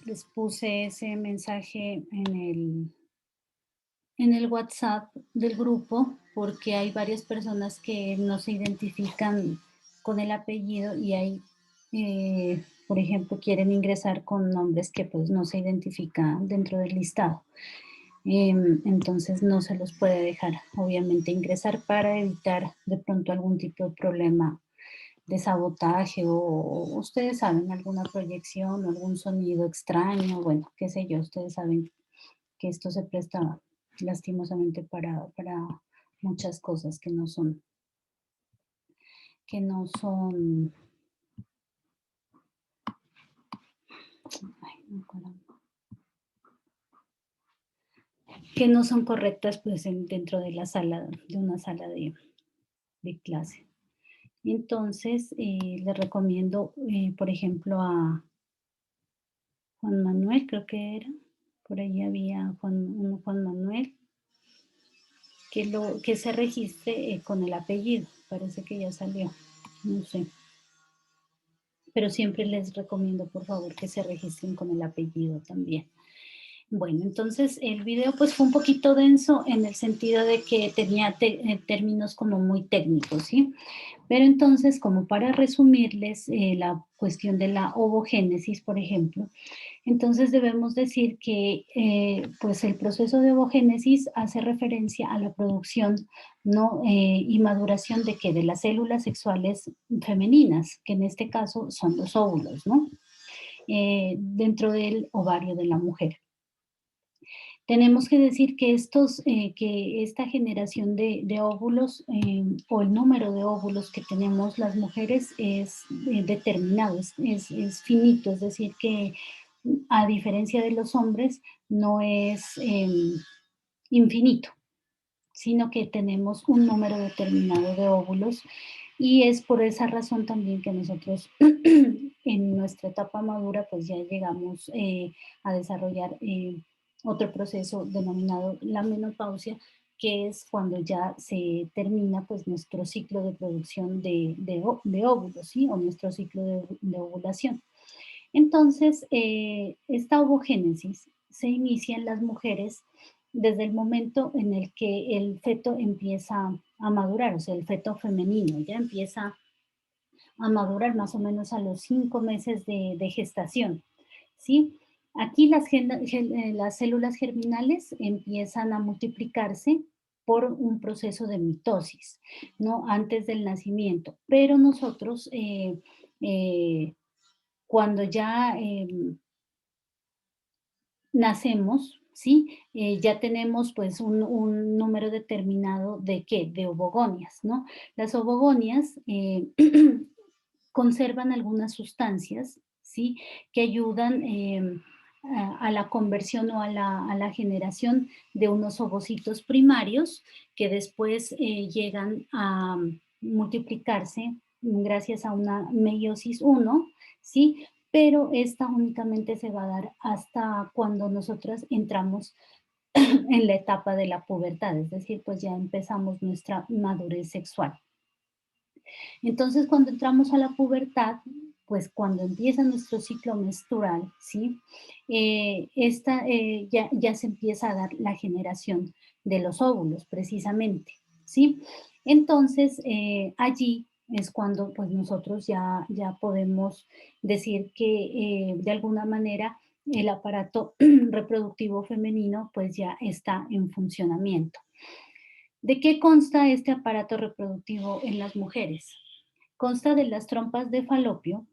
les puse ese mensaje en el WhatsApp del grupo, porque hay varias personas que no se identifican con el apellido y hay, por ejemplo, quieren ingresar con nombres que pues no se identifican dentro del listado. Entonces no se los puede dejar, obviamente, ingresar para evitar de pronto algún tipo de problema de sabotaje o ustedes saben, alguna proyección o algún sonido extraño, bueno, qué sé yo, ustedes saben que esto se presta lastimosamente para muchas cosas que no son, ay, no, caramba, que no son correctas pues dentro de la sala, de una sala de clase. Entonces, les recomiendo, por ejemplo, a Juan Manuel, creo que era, por ahí había un Juan Manuel, que se registre con el apellido, parece que ya salió, no sé. Pero siempre les recomiendo, por favor, que se registren con el apellido también. Bueno, entonces el video pues fue un poquito denso en el sentido de que tenía términos como muy técnicos, ¿sí? Pero entonces, como para resumirles la cuestión de la ovogénesis, por ejemplo, entonces debemos decir que pues el proceso de ovogénesis hace referencia a la producción, ¿no? Y maduración de qué, de las células sexuales femeninas, que en este caso son los óvulos, ¿no? Dentro del ovario de la mujer. Tenemos que decir que que esta generación de óvulos o el número de óvulos que tenemos las mujeres es determinado, es finito, es decir, que a diferencia de los hombres no es infinito, sino que tenemos un número determinado de óvulos y es por esa razón también que nosotros en nuestra etapa madura pues ya llegamos a desarrollar otro proceso denominado la menopausia, que es cuando ya se termina pues nuestro ciclo de producción de óvulos, ¿sí? O nuestro ciclo de ovulación. Entonces, esta ovogénesis se inicia en las mujeres desde el momento en el que el feto empieza a madurar, o sea, el feto femenino ya empieza a madurar más o menos a los 5 meses de gestación, ¿sí? Aquí las células germinales empiezan a multiplicarse por un proceso de mitosis, ¿no? Antes del nacimiento, pero nosotros eh, cuando ya nacemos, ¿sí? Ya tenemos pues un número determinado de ¿qué? De ovogonias, ¿no? Las ovogonias conservan algunas sustancias, ¿sí? Que ayudan a la conversión o a la generación de unos ovocitos primarios que después llegan a multiplicarse gracias a una meiosis uno, ¿sí? Pero esta únicamente se va a dar hasta cuando nosotras entramos en la etapa de la pubertad, es decir, pues ya empezamos nuestra madurez sexual. Entonces, cuando entramos a la pubertad, pues cuando empieza nuestro ciclo menstrual, ¿sí? Ya se empieza a dar la generación de los óvulos, precisamente, ¿sí? Entonces, allí es cuando pues nosotros ya podemos decir que de alguna manera el aparato reproductivo femenino pues ya está en funcionamiento. ¿De qué consta este aparato reproductivo en las mujeres? Consta de las trompas de falopio,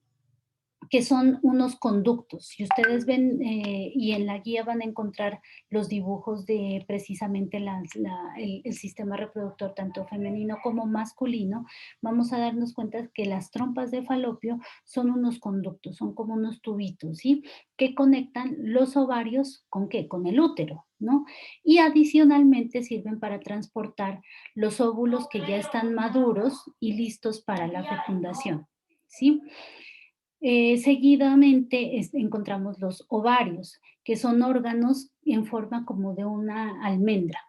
que son unos conductos. Si ustedes ven y en la guía van a encontrar los dibujos de precisamente el sistema reproductor tanto femenino como masculino, vamos a darnos cuenta que las trompas de falopio son unos conductos, son como unos tubitos, ¿sí? Que conectan los ovarios ¿con qué? Con el útero, ¿no? Y adicionalmente sirven para transportar los óvulos que ya están maduros y listos para la fecundación, ¿sí? Seguidamente encontramos los ovarios, que son órganos en forma como de una almendra,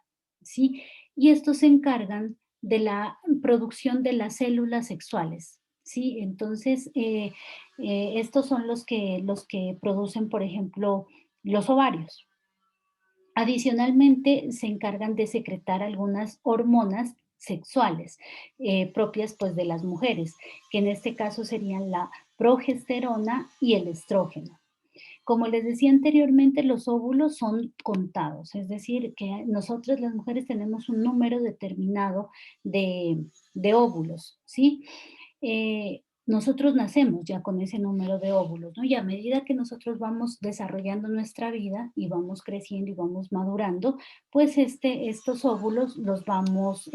¿sí? Y estos se encargan de la producción de las células sexuales, ¿sí? Entonces, estos son los que producen, por ejemplo, los ovarios. Adicionalmente, se encargan de secretar algunas hormonas sexuales propias pues de las mujeres, que en este caso serían la progesterona y el estrógeno. Como les decía anteriormente, los óvulos son contados, es decir, que nosotras las mujeres tenemos un número determinado de óvulos, ¿sí? Nosotros nacemos ya con ese número de óvulos, ¿no? Y a medida que nosotros vamos desarrollando nuestra vida y vamos creciendo y vamos madurando, pues estos óvulos los vamos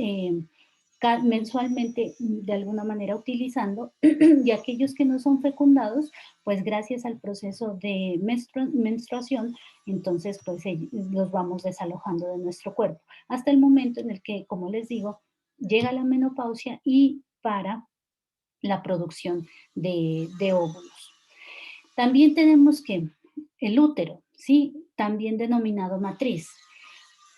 mensualmente de alguna manera utilizando y aquellos que no son fecundados, pues gracias al proceso de menstruación, entonces pues los vamos desalojando de nuestro cuerpo, hasta el momento en el que, como les digo, llega la menopausia y para la producción de óvulos. También tenemos que el útero, ¿sí? También denominado matriz.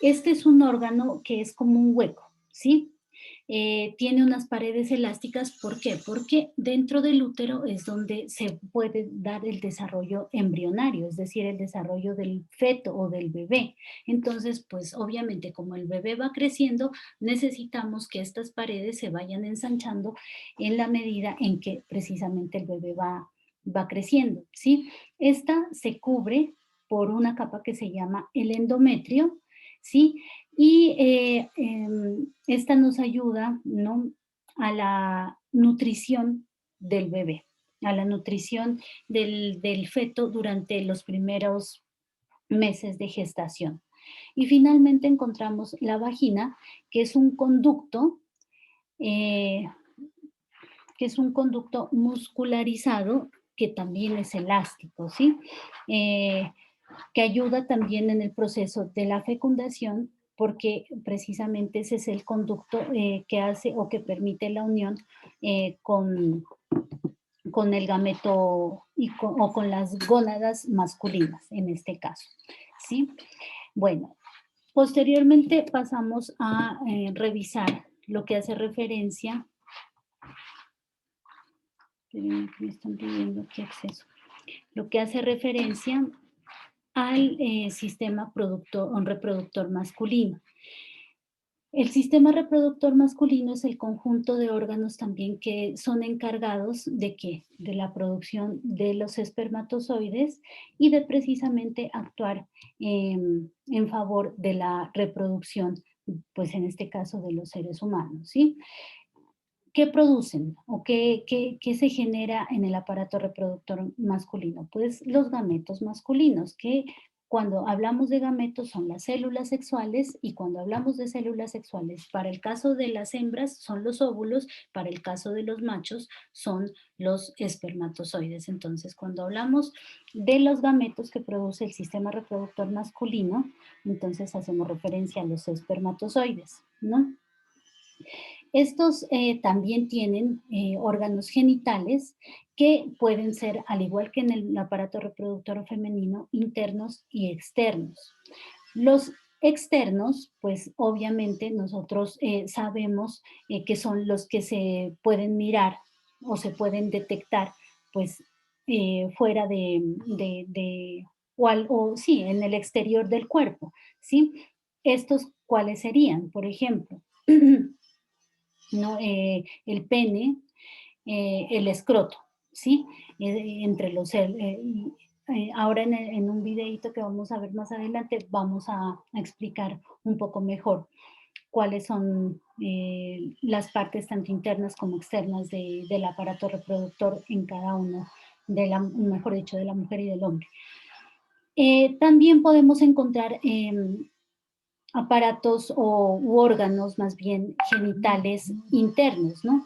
Este es un órgano que es como un hueco, ¿sí? Tiene unas paredes elásticas, ¿por qué? Porque dentro del útero es donde se puede dar el desarrollo embrionario, es decir, el desarrollo del feto o del bebé. Entonces, pues obviamente como el bebé va creciendo, necesitamos que estas paredes se vayan ensanchando en la medida en que precisamente el bebé va creciendo, ¿sí? Esta se cubre por una capa que se llama el endometrio, ¿sí? Y esta nos ayuda, ¿no? A la nutrición del bebé, a la nutrición del feto durante los primeros meses de gestación. Y finalmente encontramos la vagina, que es un conducto, eh, que es un conducto muscularizado que también es elástico, ¿sí? Eh, que ayuda también en el proceso de la fecundación, porque precisamente ese es el conducto que hace o que permite la unión con el gameto o con las gónadas masculinas, en este caso. ¿Sí? Bueno, posteriormente pasamos a revisar lo que hace referencia, espérenme que me están pidiendo aquí acceso, lo que hace referencia al sistema reproductor masculino. El sistema reproductor masculino es el conjunto de órganos también que son encargados de ¿qué? De la producción de los espermatozoides y de precisamente actuar en favor de la reproducción, pues en este caso de los seres humanos, ¿sí? ¿Qué producen o qué se genera en el aparato reproductor masculino? Pues los gametos masculinos, que cuando hablamos de gametos son las células sexuales y cuando hablamos de células sexuales, para el caso de las hembras son los óvulos, para el caso de los machos son los espermatozoides. Entonces, cuando hablamos de los gametos que produce el sistema reproductor masculino, entonces hacemos referencia a los espermatozoides, ¿no? Estos también tienen órganos genitales que pueden ser, al igual que en el aparato reproductor femenino, internos y externos. Los externos, pues obviamente nosotros sabemos que son los que se pueden mirar o se pueden detectar, pues fuera o sí, en el exterior del cuerpo, ¿sí? Estos, ¿cuáles serían? Por ejemplo, ¿no? El pene, el escroto, ¿sí? Ahora en un videito que vamos a ver más adelante vamos a explicar un poco mejor cuáles son las partes tanto internas como externas del aparato reproductor en cada uno, mejor dicho, de la mujer y del hombre. También podemos encontrar aparatos u órganos más bien genitales internos, ¿no?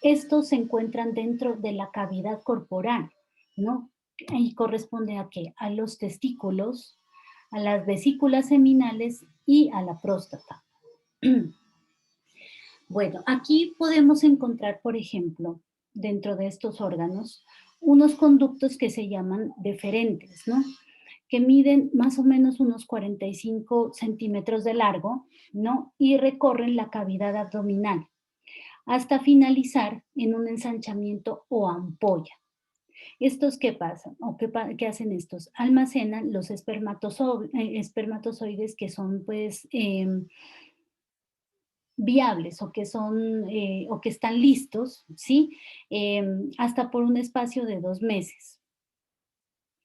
Estos se encuentran dentro de la cavidad corporal, ¿no? Y corresponde a qué? A los testículos, a las vesículas seminales y a la próstata. Bueno, aquí podemos encontrar, por ejemplo, dentro de estos órganos, unos conductos que se llaman deferentes, ¿no? Que miden más o menos unos 45 centímetros de largo, ¿no? Y recorren la cavidad abdominal. hasta finalizar en un ensanchamiento o ampolla. ¿Estos qué pasan? ¿O qué hacen estos? Almacenan los espermatozoides que son, pues, viables o que están listos, ¿sí? Hasta por un espacio de 2 meses.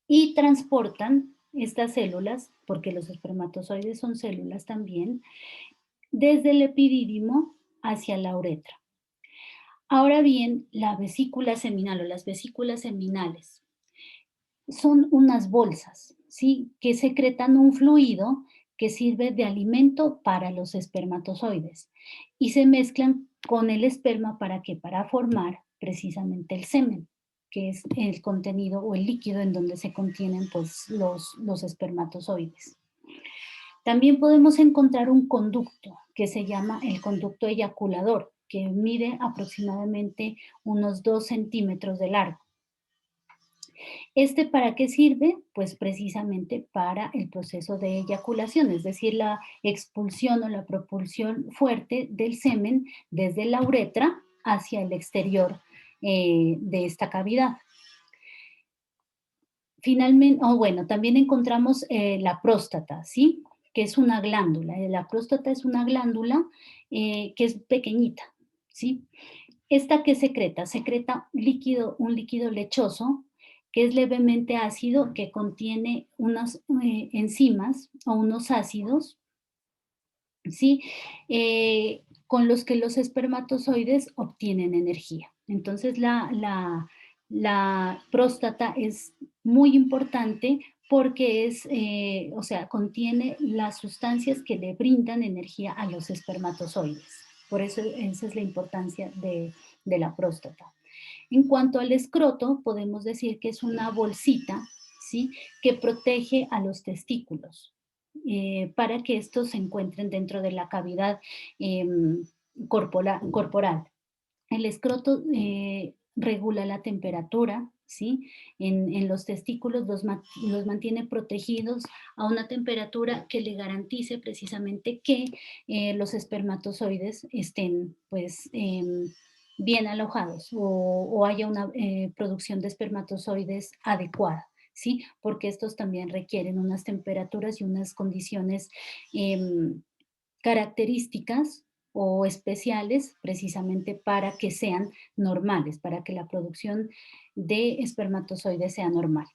Y transportan estas células, porque los espermatozoides son células también, desde el epidídimo hacia la uretra. Ahora bien, la vesícula seminal o las vesículas seminales son unas bolsas, ¿sí? Que secretan un fluido que sirve de alimento para los espermatozoides y se mezclan con el esperma ¿para qué? Para formar precisamente el semen, que es el contenido o el líquido en donde se contienen pues los espermatozoides. También podemos encontrar un conducto que se llama el conducto eyaculador, que mide aproximadamente unos 2 centímetros de largo. ¿Este para qué sirve? Pues precisamente para el proceso de eyaculación, es decir, la expulsión o la propulsión fuerte del semen desde la uretra hacia el exterior de esta cavidad. Finalmente, bueno, también encontramos la próstata, ¿sí? Que es una glándula. La próstata es una glándula que es pequeñita, ¿sí? ¿Esta qué secreta? Secreta un líquido lechoso que es levemente ácido, que contiene unas enzimas o unos ácidos, ¿sí? Con los que los espermatozoides obtienen energía. Entonces, la próstata es muy importante porque o sea, contiene las sustancias que le brindan energía a los espermatozoides. Por eso esa es la importancia de la próstata. En cuanto al escroto, podemos decir que es una bolsita, ¿sí? Que protege a los testículos para que estos se encuentren dentro de la cavidad corporal. El escroto regula la temperatura, ¿sí? En los testículos los mantiene protegidos a una temperatura que le garantice precisamente que los espermatozoides estén, pues, bien alojados o haya una producción de espermatozoides adecuada, ¿sí? Porque estos también requieren unas temperaturas y unas condiciones características o especiales precisamente para que sean normales, para que la producción de espermatozoides sea normal.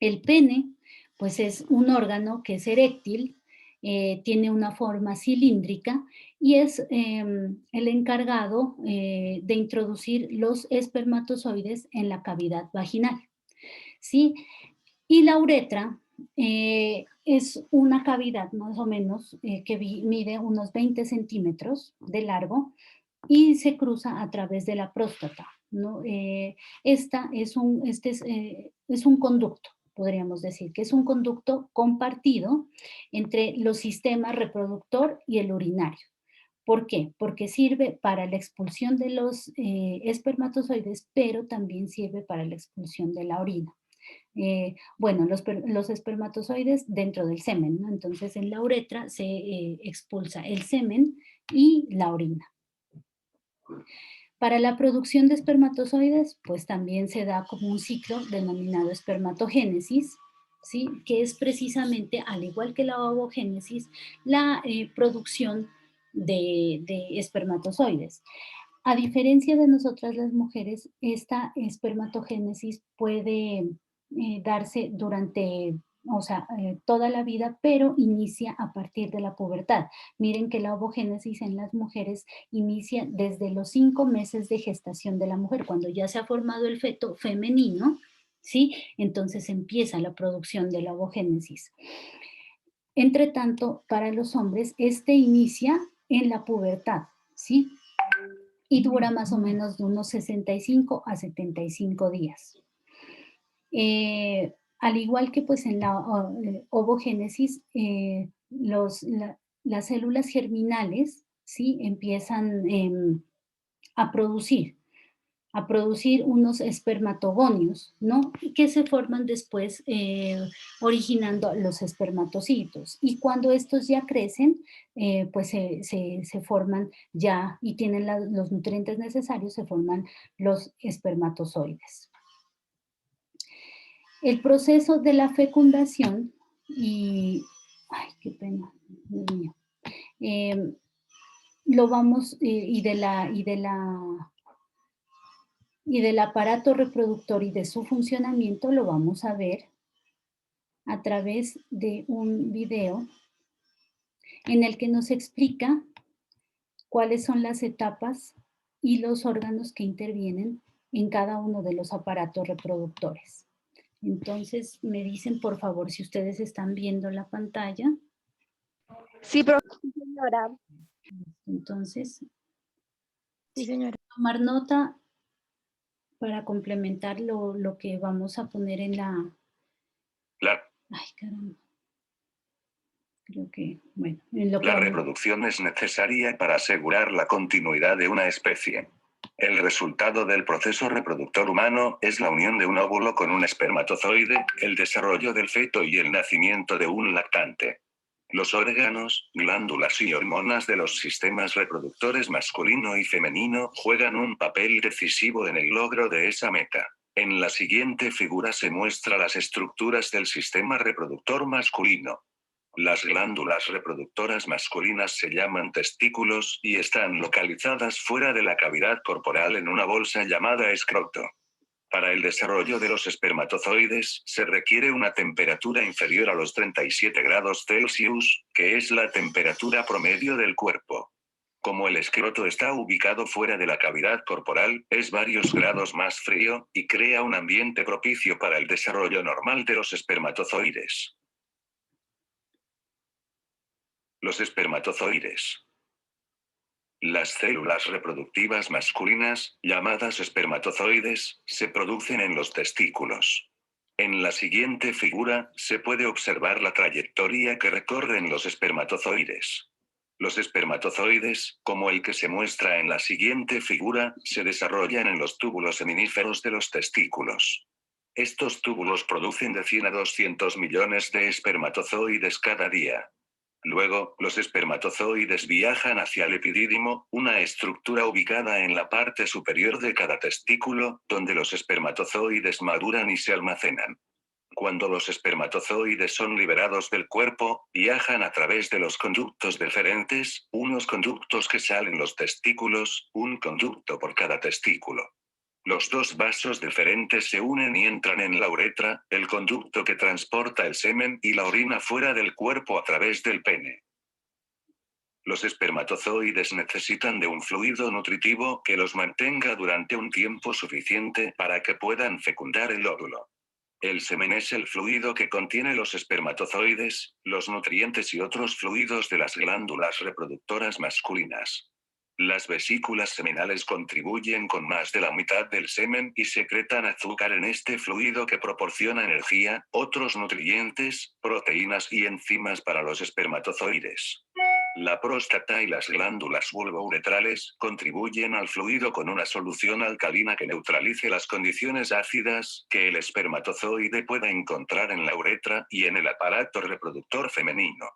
El pene, pues es un órgano que es eréctil, tiene una forma cilíndrica y es el encargado de introducir los espermatozoides en la cavidad vaginal, ¿sí? Y la uretra es una cavidad más o menos que mide unos 20 centímetros de largo y se cruza a través de la próstata, ¿no? Es un conducto, podríamos decir, que es un conducto compartido entre los sistemas reproductor y el urinario. ¿Por qué? Porque sirve para la expulsión de los espermatozoides, pero también sirve para la expulsión de la orina. Bueno, los espermatozoides dentro del semen, ¿no? Entonces en la uretra se expulsa el semen y la orina. Para la producción de espermatozoides, pues también se da como un ciclo denominado espermatogénesis, ¿sí? Que es precisamente, al igual que la ovogénesis, la producción de espermatozoides. A diferencia de nosotras las mujeres, esta espermatogénesis puede darse durante, o sea, toda la vida, pero inicia a partir de la pubertad. Miren que la ovogénesis en las mujeres inicia desde los 5 meses de gestación de la mujer, cuando ya se ha formado el feto femenino, ¿sí? Entonces empieza la producción de la ovogénesis. Entre tanto, para los hombres, este inicia en la pubertad, ¿sí? Y dura más o menos de unos 65 a 75 días. Al igual que pues en la ovogénesis, las células germinales, ¿sí? Empiezan a producir. a producir unos espermatogonios, ¿no? Que se forman después originando los espermatocitos. Y cuando estos ya crecen, pues se forman ya y tienen los nutrientes necesarios, se forman los espermatozoides. El proceso de la fecundación y, ay, qué pena, Dios mío, eh, lo vamos, y del aparato reproductor y de su funcionamiento lo vamos a ver a través de un video en el que nos explica cuáles son las etapas y los órganos que intervienen en cada uno de los aparatos reproductores. Entonces, me dicen por favor si ustedes están viendo la pantalla. Sí, señora. Entonces, Sí, señora. tomar nota para complementar lo que vamos a poner en la... Ay, caramba. Creo que, bueno, en lo que La vamos... reproducción es necesaria para asegurar la continuidad de una especie. El resultado del proceso reproductor humano es la unión de un óvulo con un espermatozoide, el desarrollo del feto y el nacimiento de un lactante. Los órganos, glándulas y hormonas de los sistemas reproductores masculino y femenino juegan un papel decisivo en el logro de esa meta. En la siguiente figura se muestra las estructuras del sistema reproductor masculino. Las glándulas reproductoras masculinas se llaman testículos y están localizadas fuera de la cavidad corporal en una bolsa llamada escroto. Para el desarrollo de los espermatozoides se requiere una temperatura inferior a los 37 grados Celsius, que es la temperatura promedio del cuerpo. Como el escroto está ubicado fuera de la cavidad corporal, es varios grados más frío, y crea un ambiente propicio para el desarrollo normal de los espermatozoides. Los espermatozoides. Las células reproductivas masculinas, llamadas espermatozoides, se producen en los testículos. En la siguiente figura, se puede observar la trayectoria que recorren los espermatozoides. Los espermatozoides, como el que se muestra en la siguiente figura, se desarrollan en los túbulos seminíferos de los testículos. Estos túbulos producen de 100 a 200 millones de espermatozoides cada día. Luego, los espermatozoides viajan hacia el epidídimo, una estructura ubicada en la parte superior de cada testículo, donde los espermatozoides maduran y se almacenan. Cuando los espermatozoides son liberados del cuerpo, viajan a través de los conductos deferentes, unos conductos que salen los testículos, un conducto por cada testículo. Los dos vasos deferentes se unen y entran en la uretra, el conducto que transporta el semen y la orina fuera del cuerpo a través del pene. Los espermatozoides necesitan de un fluido nutritivo que los mantenga durante un tiempo suficiente para que puedan fecundar el óvulo. El semen es el fluido que contiene los espermatozoides, los nutrientes y otros fluidos de las glándulas reproductoras masculinas. Las vesículas seminales contribuyen con más de la mitad del semen y secretan azúcar en este fluido que proporciona energía, otros nutrientes, proteínas y enzimas para los espermatozoides. La próstata y las glándulas vulvouretrales contribuyen al fluido con una solución alcalina que neutralice las condiciones ácidas que el espermatozoide pueda encontrar en la uretra y en el aparato reproductor femenino.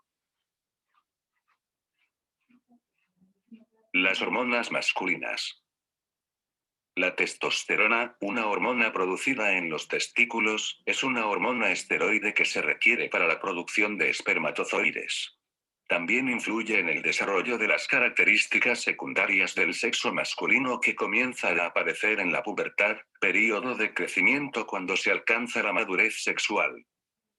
Las hormonas masculinas. La testosterona, una hormona producida en los testículos, es una hormona esteroide que se requiere para la producción de espermatozoides. También influye en el desarrollo de las características secundarias del sexo masculino que comienza a aparecer en la pubertad, período de crecimiento cuando se alcanza la madurez sexual.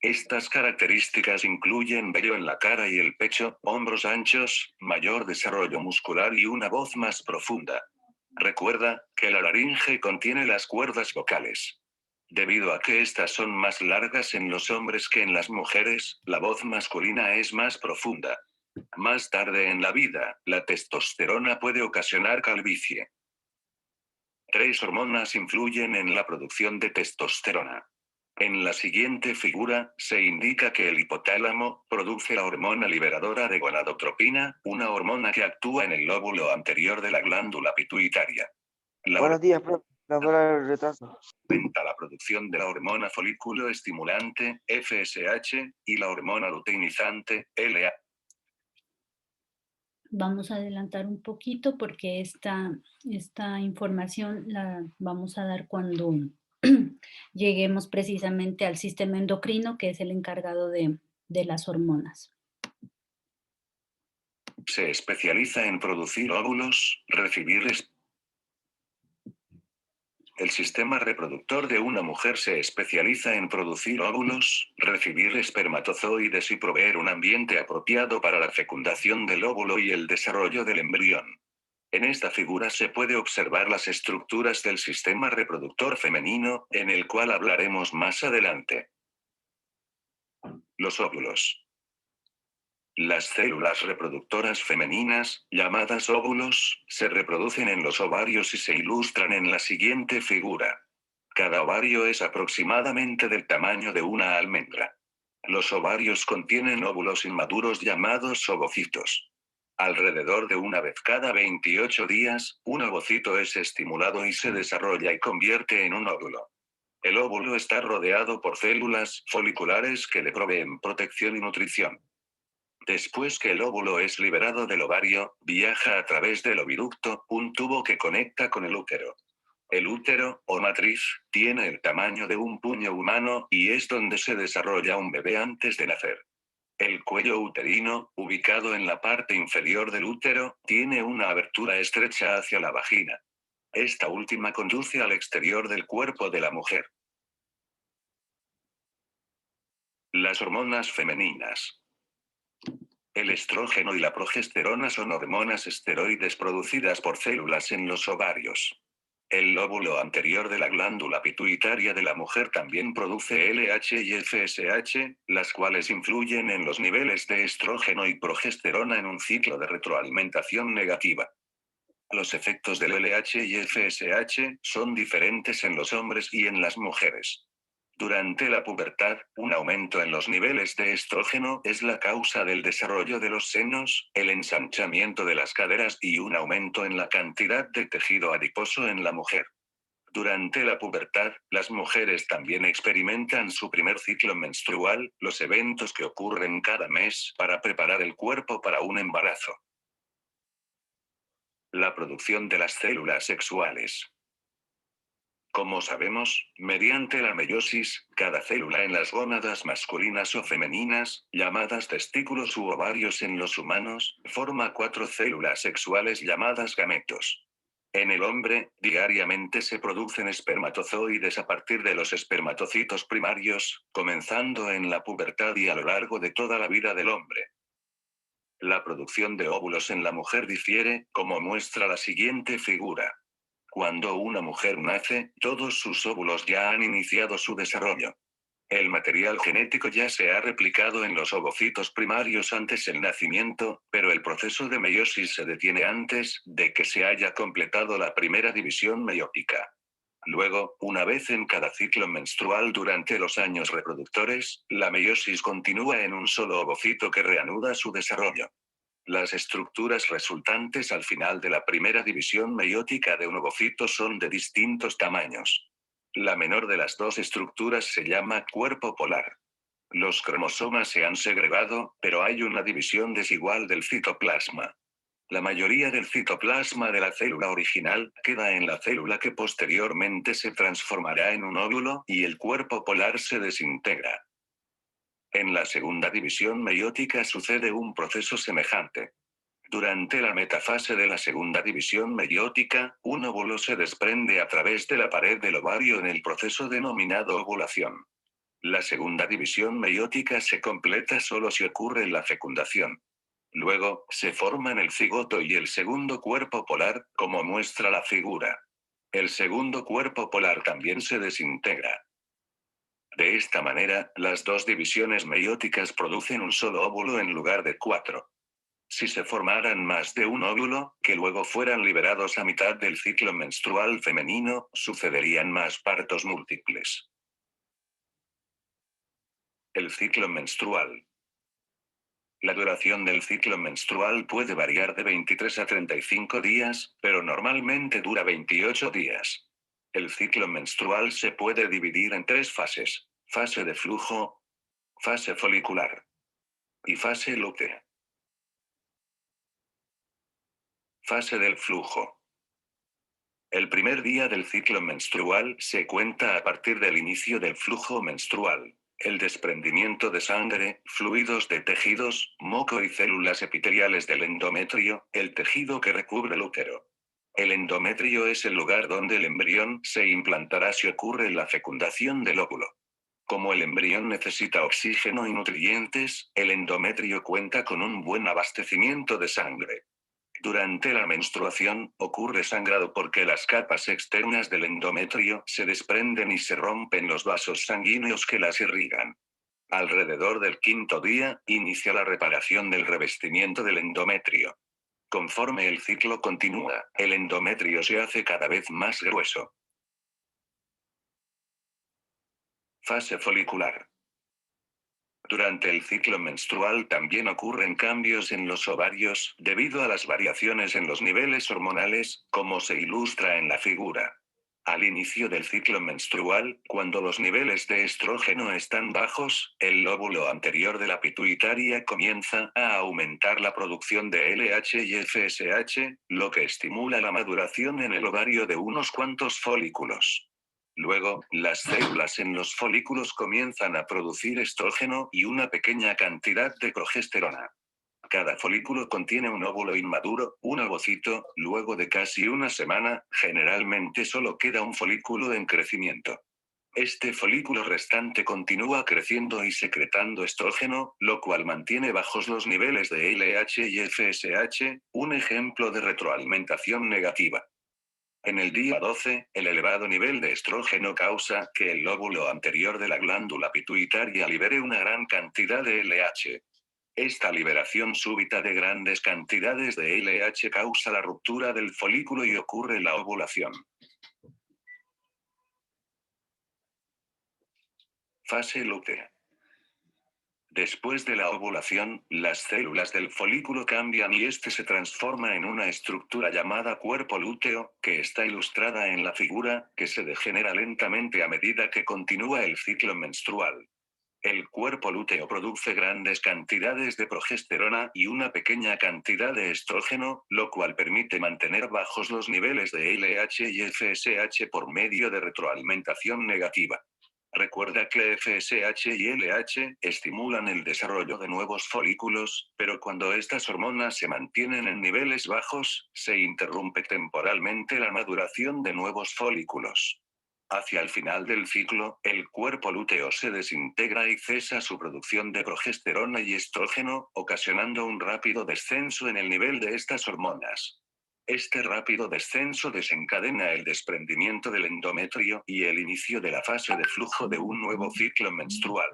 Estas características incluyen vello en la cara y el pecho, hombros anchos, mayor desarrollo muscular y una voz más profunda. Recuerda que la laringe contiene las cuerdas vocales. Debido a que estas son más largas en los hombres que en las mujeres, la voz masculina es más profunda. Más tarde en la vida, la testosterona puede ocasionar calvicie. 3 hormonas influyen en la producción de testosterona. En la siguiente figura, se indica que el hipotálamo produce la hormona liberadora de gonadotropina, una hormona que actúa en el lóbulo anterior de la glándula pituitaria. Buenos días, profe. No por el retraso. Aumenta la producción de la hormona folículo estimulante, FSH, y la hormona luteinizante, LA. Vamos a adelantar un poquito porque esta información la vamos a dar cuando lleguemos precisamente al sistema endocrino, que es el encargado de las hormonas. Se especializa en producir óvulos, El sistema reproductor de una mujer se especializa en producir óvulos, recibir espermatozoides y proveer un ambiente apropiado para la fecundación del óvulo y el desarrollo del embrión. En esta figura se puede observar las estructuras del sistema reproductor femenino, en el cual hablaremos más adelante. Los óvulos. Las células reproductoras femeninas, llamadas óvulos, se reproducen en los ovarios y se ilustran en la siguiente figura. Cada ovario es aproximadamente del tamaño de una almendra. Los ovarios contienen óvulos inmaduros llamados ovocitos. Alrededor de una vez cada 28 días, un ovocito es estimulado y se desarrolla y convierte en un óvulo. El óvulo está rodeado por células foliculares que le proveen protección y nutrición. Después que el óvulo es liberado del ovario, viaja a través del oviducto, un tubo que conecta con el útero. El útero, o matriz, tiene el tamaño de un puño humano y es donde se desarrolla un bebé antes de nacer. El cuello uterino, ubicado en la parte inferior del útero, tiene una abertura estrecha hacia la vagina. Esta última conduce al exterior del cuerpo de la mujer. Las hormonas femeninas. El estrógeno y la progesterona son hormonas esteroides producidas por células en los ovarios. El lóbulo anterior de la glándula pituitaria de la mujer también produce LH y FSH, las cuales influyen en los niveles de estrógeno y progesterona en un ciclo de retroalimentación negativa. Los efectos del LH y FSH son diferentes en los hombres y en las mujeres. Durante la pubertad, un aumento en los niveles de estrógeno es la causa del desarrollo de los senos, el ensanchamiento de las caderas y un aumento en la cantidad de tejido adiposo en la mujer. Durante la pubertad, las mujeres también experimentan su primer ciclo menstrual, los eventos que ocurren cada mes para preparar el cuerpo para un embarazo. La producción de las células sexuales. Como sabemos, mediante la meiosis, cada célula en las gónadas masculinas o femeninas, llamadas testículos u ovarios en los humanos, forma 4 células sexuales llamadas gametos. En el hombre, diariamente se producen espermatozoides a partir de los espermatocitos primarios, comenzando en la pubertad y a lo largo de toda la vida del hombre. La producción de óvulos en la mujer difiere, como muestra la siguiente figura. Cuando una mujer nace, todos sus óvulos ya han iniciado su desarrollo. El material genético ya se ha replicado en los ovocitos primarios antes del nacimiento, pero el proceso de meiosis se detiene antes de que se haya completado la primera división meiótica. Luego, una vez en cada ciclo menstrual durante los años reproductores, la meiosis continúa en un solo ovocito que reanuda su desarrollo. Las estructuras resultantes al final de la primera división meiótica de un ovocito son de distintos tamaños. La menor de las dos estructuras se llama cuerpo polar. Los cromosomas se han segregado, pero hay una división desigual del citoplasma. La mayoría del citoplasma de la célula original queda en la célula que posteriormente se transformará en un óvulo y el cuerpo polar se desintegra. En la segunda división meiótica sucede un proceso semejante. Durante la metafase de la segunda división meiótica, un óvulo se desprende a través de la pared del ovario en el proceso denominado ovulación. La segunda división meiótica se completa solo si ocurre la fecundación. Luego, se forman el cigoto y el segundo cuerpo polar, como muestra la figura. El segundo cuerpo polar también se desintegra. De esta manera, las dos divisiones meióticas producen un solo óvulo en lugar de 4. Si se formaran más de un óvulo, que luego fueran liberados a mitad del ciclo menstrual femenino, sucederían más partos múltiples. El ciclo menstrual. La duración del ciclo menstrual puede variar de 23 a 35 días, pero normalmente dura 28 días. El ciclo menstrual se puede dividir en 3 fases: fase de flujo, fase folicular y fase lútea. Fase del flujo. El primer día del ciclo menstrual se cuenta a partir del inicio del flujo menstrual. El desprendimiento de sangre, fluidos de tejidos, moco y células epiteliales del endometrio, el tejido que recubre el útero. El endometrio es el lugar donde el embrión se implantará si ocurre la fecundación del óvulo. Como el embrión necesita oxígeno y nutrientes, el endometrio cuenta con un buen abastecimiento de sangre. Durante la menstruación, ocurre sangrado porque las capas externas del endometrio se desprenden y se rompen los vasos sanguíneos que las irrigan. Alrededor del 5.º día, inicia la reparación del revestimiento del endometrio. Conforme el ciclo continúa, el endometrio se hace cada vez más grueso. Fase folicular. Durante el ciclo menstrual también ocurren cambios en los ovarios, debido a las variaciones en los niveles hormonales, como se ilustra en la figura. Al inicio del ciclo menstrual, cuando los niveles de estrógeno están bajos, el lóbulo anterior de la pituitaria comienza a aumentar la producción de LH y FSH, lo que estimula la maduración en el ovario de unos cuantos folículos. Luego, las células en los folículos comienzan a producir estrógeno y una pequeña cantidad de progesterona. Cada folículo contiene un óvulo inmaduro, un ovocito. Luego de casi una semana, generalmente solo queda un folículo en crecimiento. Este folículo restante continúa creciendo y secretando estrógeno, lo cual mantiene bajos los niveles de LH y FSH, un ejemplo de retroalimentación negativa. En el día 12, el elevado nivel de estrógeno causa que el lóbulo anterior de la glándula pituitaria libere una gran cantidad de LH. Esta liberación súbita de grandes cantidades de LH causa la ruptura del folículo y ocurre la ovulación. Fase lútea. Después de la ovulación, las células del folículo cambian y este se transforma en una estructura llamada cuerpo lúteo, que está ilustrada en la figura, que se degenera lentamente a medida que continúa el ciclo menstrual. El cuerpo lúteo produce grandes cantidades de progesterona y una pequeña cantidad de estrógeno, lo cual permite mantener bajos los niveles de LH y FSH por medio de retroalimentación negativa. Recuerda que FSH y LH estimulan el desarrollo de nuevos folículos, pero cuando estas hormonas se mantienen en niveles bajos, se interrumpe temporalmente la maduración de nuevos folículos. Hacia el final del ciclo, el cuerpo lúteo se desintegra y cesa su producción de progesterona y estrógeno, ocasionando un rápido descenso en el nivel de estas hormonas. Este rápido descenso desencadena el desprendimiento del endometrio y el inicio de la fase de flujo de un nuevo ciclo menstrual.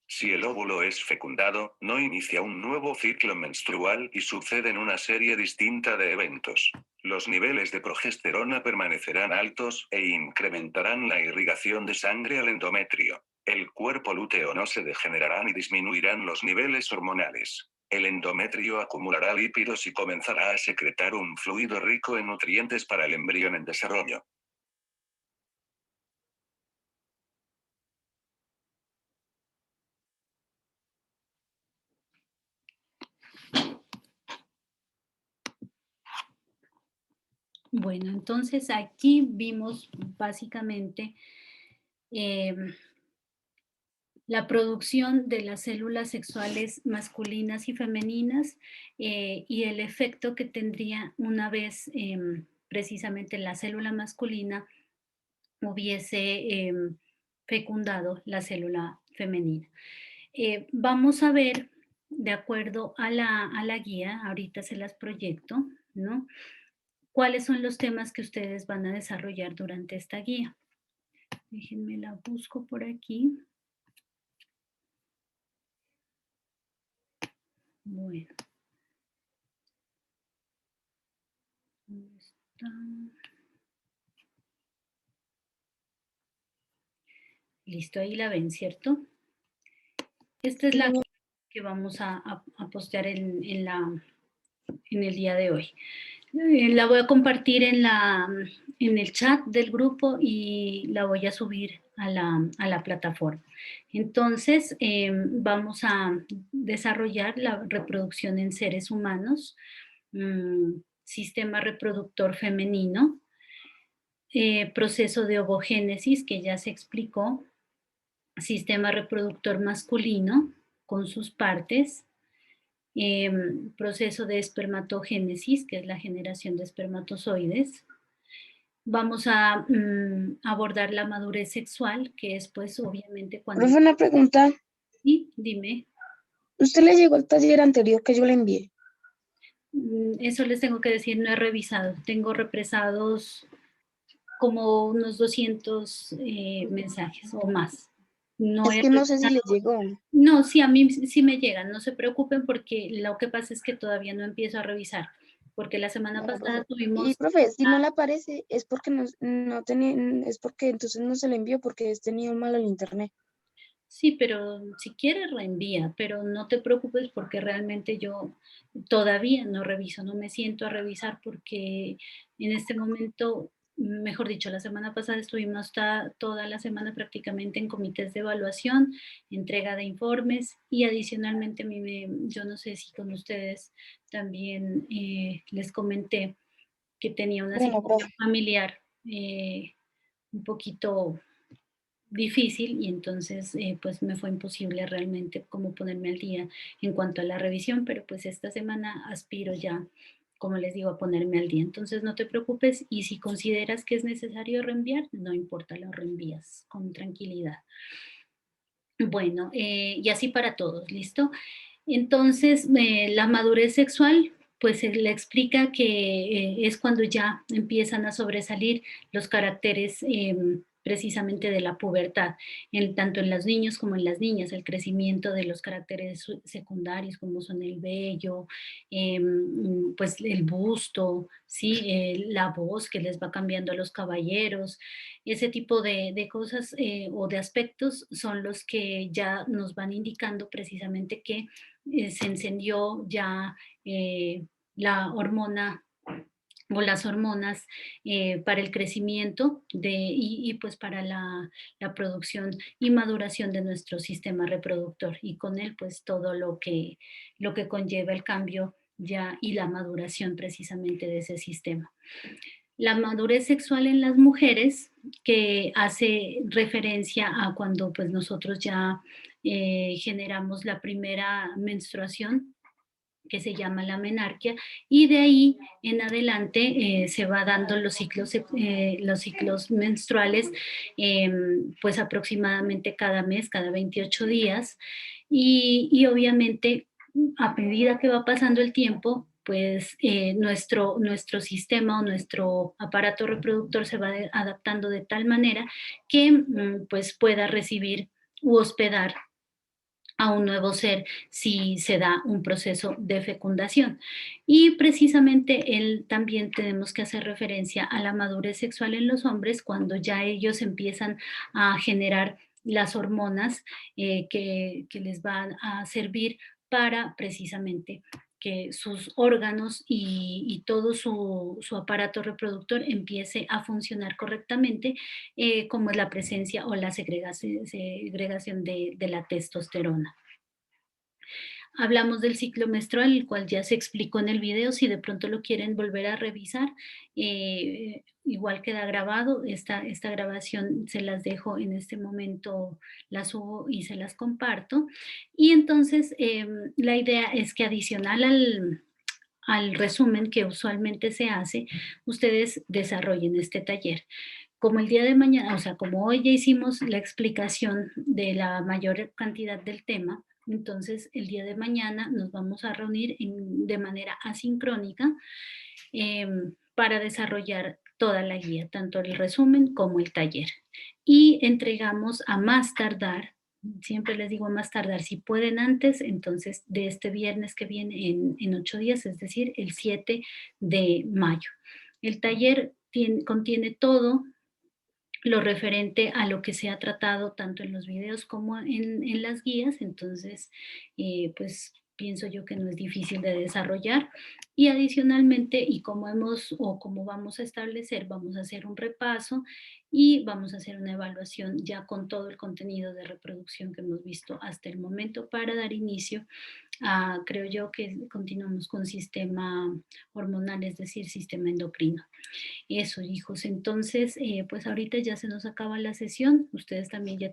Si el óvulo es fecundado, no inicia un nuevo ciclo menstrual y suceden una serie distinta de eventos. Los niveles de progesterona permanecerán altos e incrementarán la irrigación de sangre al endometrio. El cuerpo lúteo no se degenerará ni disminuirán los niveles hormonales. El endometrio acumulará lípidos y comenzará a secretar un fluido rico en nutrientes para el embrión en desarrollo. Bueno, entonces aquí vimos básicamente la producción de las células sexuales masculinas y femeninas y el efecto que tendría una vez precisamente la célula masculina hubiese fecundado la célula femenina. Vamos a ver, de acuerdo a la guía, ahorita se las proyecto, ¿no? ¿Cuáles son los temas que ustedes van a desarrollar durante esta guía? Déjenme la busco por aquí. Bueno. ¿Dónde está? Listo, ahí la ven, ¿cierto? Esta es la que vamos a postear en el día de hoy. La voy a compartir en el chat del grupo y la voy a subir a la plataforma. Entonces, vamos a desarrollar la reproducción en seres humanos, sistema reproductor femenino, proceso de ovogénesis que ya se explicó, sistema reproductor masculino con sus partes, proceso de espermatogénesis, que es la generación de espermatozoides. Vamos a abordar la madurez sexual, que es pues obviamente cuando... Profe, una pregunta. Sí, dime. ¿Usted le llegó al taller anterior que yo le envié? Eso les tengo que decir, no he revisado. Tengo represados como unos 200 mensajes o más. No Es he que no sé si le revisado. llegó. No, sí, a mí sí me llegan, no se preocupen porque lo que pasa es que todavía no empiezo a revisar, porque la semana Bueno, pasada profe. Y tuvimos... profe, si no le aparece, es porque no tenía, es porque entonces no se le envió porque tenía un malo el internet. Sí, pero si quieres reenvía, pero no te preocupes porque realmente yo todavía no reviso, no me siento a revisar porque en este momento, mejor dicho, la semana pasada estuvimos toda la semana prácticamente en comités de evaluación, entrega de informes y adicionalmente yo no sé si con ustedes también les comenté que tenía una Bueno, situación profe. familiar un poquito difícil y entonces pues me fue imposible realmente como ponerme al día en cuanto a la revisión, pero pues esta semana aspiro ya, como les digo, a ponerme al día. Entonces no te preocupes y si consideras que es necesario reenviar, no importa, lo reenvías con tranquilidad. Bueno, y así para todos, ¿listo? Entonces, la madurez sexual, pues se le explica que es cuando ya empiezan a sobresalir los caracteres precisamente de la pubertad, tanto en los niños como en las niñas, el crecimiento de los caracteres secundarios como son el vello, pues el busto, ¿sí? La voz que les va cambiando a los caballeros, ese tipo de cosas o de aspectos son los que ya nos van indicando precisamente que se encendió ya la hormona o las hormonas para el crecimiento y pues para la producción y maduración de nuestro sistema reproductor y con él pues todo lo que conlleva el cambio ya y la maduración precisamente de ese sistema. La madurez sexual en las mujeres, que hace referencia a cuando pues nosotros ya generamos la primera menstruación, que se llama la menarquia, y de ahí en adelante se va dando los ciclos menstruales, pues aproximadamente cada mes, cada 28 días, y obviamente a medida que va pasando el tiempo, pues nuestro sistema o nuestro aparato reproductor se va adaptando de tal manera que pues pueda recibir u hospedar a un nuevo ser si se da un proceso de fecundación. Y precisamente él también tenemos que hacer referencia a la madurez sexual en los hombres cuando ya ellos empiezan a generar las hormonas que les van a servir para precisamente que sus órganos y todo su aparato reproductor empiece a funcionar correctamente, como es la presencia o la segregación de la testosterona. Hablamos del ciclo menstrual, el cual ya se explicó en el video, si de pronto lo quieren volver a revisar, igual queda grabado, esta grabación se las dejo en este momento, la subo y se las comparto. Y entonces la idea es que adicional al resumen que usualmente se hace, ustedes desarrollen este taller. Como el día de mañana, o sea, como hoy ya hicimos la explicación de la mayor cantidad del tema, entonces el día de mañana nos vamos a reunir de manera asincrónica para desarrollar toda la guía, tanto el resumen como el taller. Y entregamos a más tardar, siempre les digo a más tardar, si pueden antes, entonces de este viernes que viene en 8 días, es decir, el 7 de mayo. El taller contiene todo lo referente a lo que se ha tratado tanto en los videos como en las guías, entonces pues pienso yo que no es difícil de desarrollar. Y adicionalmente, y como hemos o como vamos a establecer, vamos a hacer un repaso y vamos a hacer una evaluación ya con todo el contenido de reproducción que hemos visto hasta el momento para dar inicio a, creo yo que continuamos con sistema hormonal, es decir, sistema endocrino. Eso, hijos. Entonces, pues ahorita ya se nos acaba la sesión. Ustedes también ya